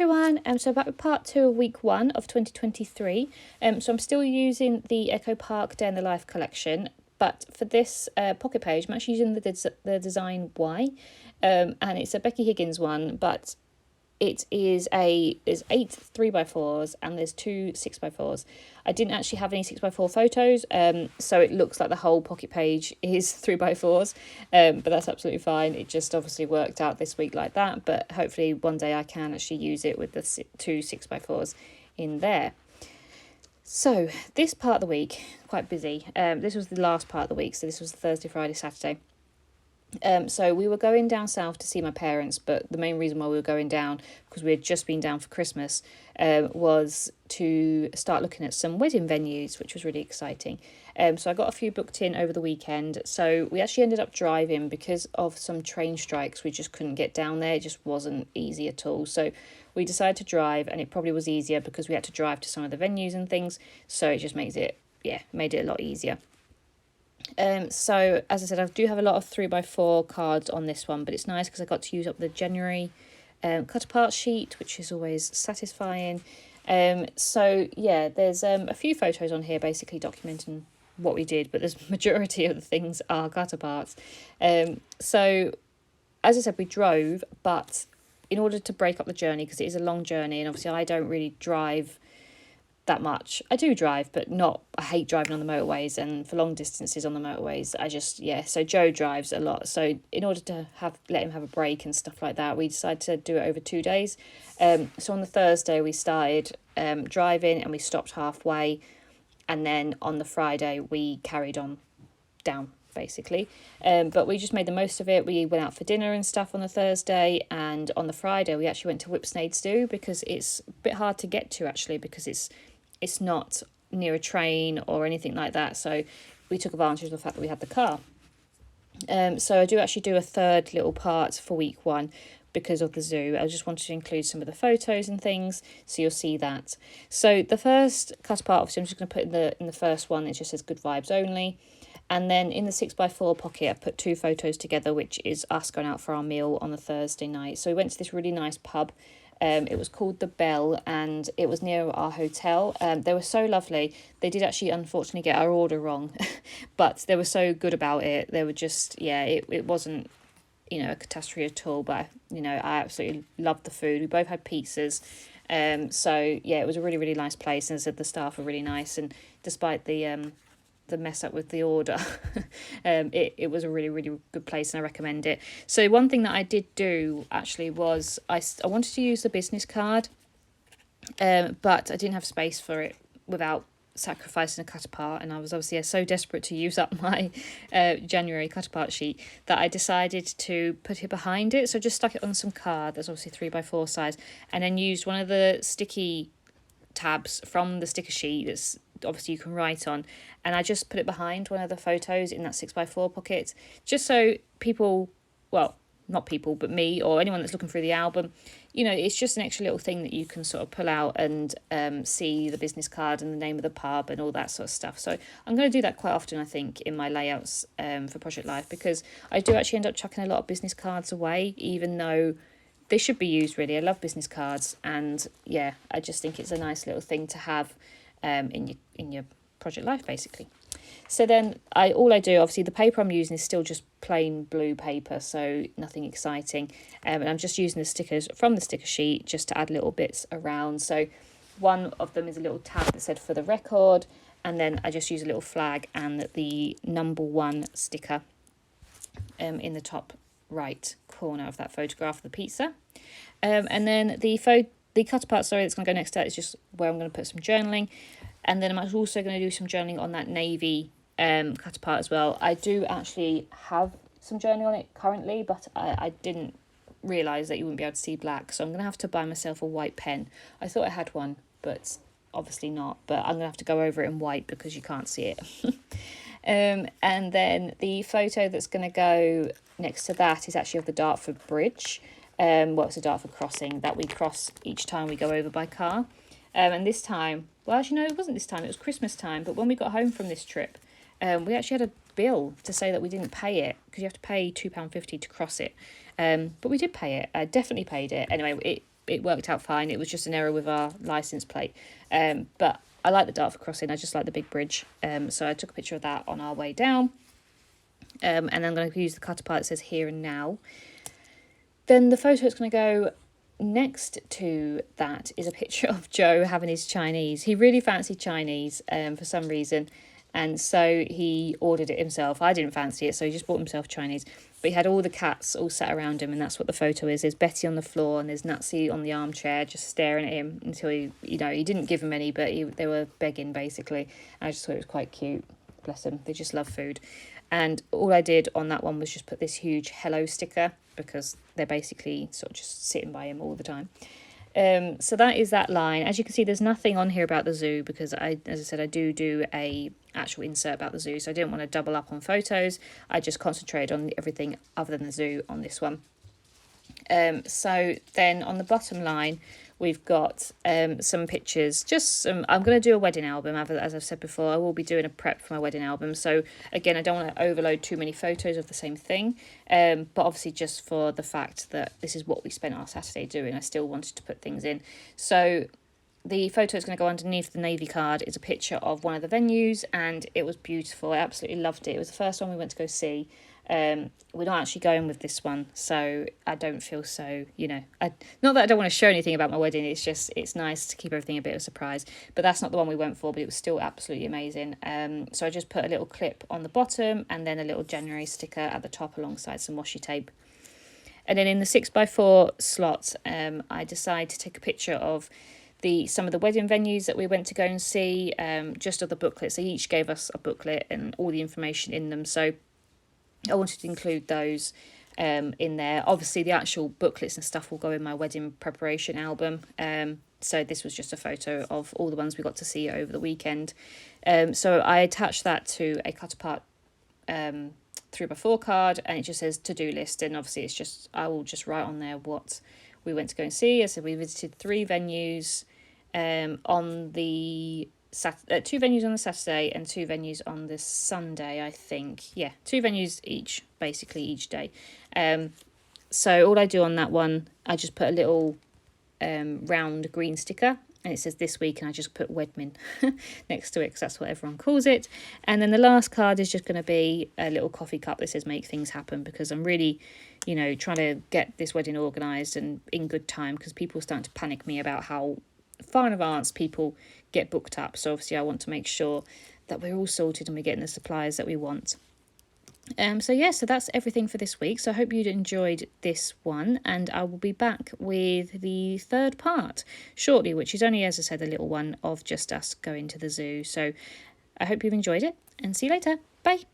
everyone, so back with part 2 of week 1 of 2023. So I'm still using the Echo Park Day in the Life collection, but for this pocket page I'm actually using the design Y, and it's a Becky Higgins one, but there's 8 3x4s and there's 2 6x4s. I didn't actually have any 6x4 photos, so it looks like the whole pocket page is 3x4s, but that's absolutely fine. It just obviously worked out this week like that, but hopefully one day I can actually use it with the 2 6x4s in there. So this part of the week, quite busy. This was the last part of the week, so this was Thursday, Friday, Saturday. So we were going down south to see my parents, but the main reason why we were going down, because we had just been down for Christmas, was to start looking at some wedding venues, which was really exciting. So I got a few booked in over the weekend. So we actually ended up driving because of some train strikes. We just couldn't get down there. It just wasn't easy at all. So we decided to drive, and it probably was easier because we had to drive to some of the venues and things. So it just made it a lot easier. So as I said, I do have a lot of 3x4 cards on this one, but it's nice because I got to use up the January cut apart sheet, which is always satisfying. So yeah, there's a few photos on here basically documenting what we did, but the majority of the things are cut aparts. So as I said, we drove, but in order to break up the journey, because it is a long journey, and obviously I don't really drive that much. I do drive, but I hate driving on the motorways, and for long distances on the motorways so Joe drives a lot, so in order to let him have a break and stuff like that, we decided to do it over 2 days. So on the Thursday we started driving, and we stopped halfway, and then on the Friday we carried on down basically, but we just made the most of it. We went out for dinner and stuff on the Thursday, and on the Friday we actually went to Whipsnade Stew, because it's a bit hard to get to actually, because it's not near a train or anything like that, so we took advantage of the fact that we had the car. So I do actually do a third little part for week 1 because of the zoo. I just wanted to include some of the photos and things, so you'll see that. So the first cut apart, obviously I'm just going to put in the first one, it just says good vibes only. And then in the 6x4 pocket, I put 2 photos together, which is us going out for our meal on the Thursday night. So we went to this really nice pub. It was called The Bell, and it was near our hotel. They were so lovely. They did actually unfortunately get our order wrong, but they were so good about it. They were just, it wasn't, a catastrophe at all, but, I absolutely loved the food. We both had pizzas. So, it was a really, really nice place. And as I said, the staff were really nice. And despite the mess up with the order, it was a really, really good place, and I recommend it. So one thing that I did do actually was I wanted to use the business card, but I didn't have space for it without sacrificing a cut apart, and I was obviously so desperate to use up my January cut apart sheet that I decided to put it behind it. So I just stuck it on some card that's obviously 3x4 size, and then used one of the sticky tabs from the sticker sheet that's obviously you can write on, and I just put it behind one of the photos in that 6x4 pocket, just so people, well, not people, but me or anyone that's looking through the album, it's just an extra little thing that you can sort of pull out and see the business card and the name of the pub and all that sort of stuff. So I'm going to do that quite often, I think, in my layouts for Project Life, because I do actually end up chucking a lot of business cards away, even though they should be used really. I love business cards, and I just think it's a nice little thing to have in your Project Life basically. So then all I do, obviously the paper I'm using is still just plain blue paper, so nothing exciting, and I'm just using the stickers from the sticker sheet just to add little bits around. So one of them is a little tab that said for the record, and then I just use a little flag and the number 1 sticker in the top right corner of that photograph of the pizza, and then the cut apart, that's going to go next to that, is just where I'm going to put some journaling. And then I'm also going to do some journaling on that navy cut apart as well. I do actually have some journaling on it currently, but I didn't realise that you wouldn't be able to see black, so I'm going to have to buy myself a white pen. I thought I had one, but obviously not, but I'm going to have to go over it in white because you can't see it. And then the photo that's going to go next to that is actually of the Dartford Bridge. It's a Dartford crossing that we cross each time we go over by car. And this time, well, actually, no, it wasn't this time, it was Christmas time. But when we got home from this trip, we actually had a bill to say that we didn't pay it, because you have to pay £2.50 to cross it. But we did pay it. I definitely paid it. Anyway, it worked out fine. It was just an error with our license plate. But I like the Dartford crossing. I just like the big bridge. So I took a picture of that on our way down. And I'm going to use the cutter part that says here and now. Then the photo that's going to go next to that is a picture of Joe having his Chinese. He really fancied Chinese for some reason, and so he ordered it himself. I didn't fancy it, so he just bought himself Chinese. But he had all the cats all sat around him, and that's what the photo is. There's Betty on the floor, and there's Natsy on the armchair just staring at him until he didn't give him any, but they were begging, basically. And I just thought it was quite cute. Bless them. They just love food. And all I did on that one was just put this huge hello sticker, because they're basically sort of just sitting by him all the time. So that is that line. As you can see, there's nothing on here about the zoo, because as I said, I do a actual insert about the zoo, so I didn't want to double up on photos. I just concentrated on everything other than the zoo on this one. So then on the bottom line, we've got some pictures, I'm going to do a wedding album, as I've said before. I will be doing a prep for my wedding album, so again, I don't want to overload too many photos of the same thing, but obviously just for the fact that this is what we spent our Saturday doing, I still wanted to put things in. So the photo that's going to go underneath the navy card is a picture of one of the venues, and it was beautiful. I absolutely loved it. It was the first one we went to go see. We're not actually going with this one, so I don't feel so, not that I don't want to show anything about my wedding, it's nice to keep everything a bit of a surprise, but that's not the one we went for, but it was still absolutely amazing. So I just put a little clip on the bottom and then a little January sticker at the top alongside some washi tape. And then in the 6x4 slot, I decided to take a picture of some of the wedding venues that we went to go and see, just of the booklets. They each gave us a booklet and all the information in them, so I wanted to include those in there. Obviously, the actual booklets and stuff will go in my wedding preparation album. So this was just a photo of all the ones we got to see over the weekend. So I attached that to a cut apart 3x4 card, and it just says to-do list. And obviously, I will just write on there what we went to go and see. So we visited 3 venues on the 2 venues on the Saturday and 2 venues on the Sunday, I think. Yeah, 2 venues each, basically each day. So all I do on that one, I just put a little round green sticker, and it says this week, and I just put Wedmin next to it, because that's what everyone calls it. And then the last card is just going to be a little coffee cup that says make things happen, because I'm really, trying to get this wedding organised and in good time, because people are starting to panic me about how far in advance people get booked up. So obviously I want to make sure that we're all sorted and we're getting the supplies that we want. So that's everything for this week. So I hope you'd enjoyed this one, and I will be back with the 3rd part shortly, which is only, as I said, a little one of just us going to the zoo. So I hope you've enjoyed it, and see you later. Bye.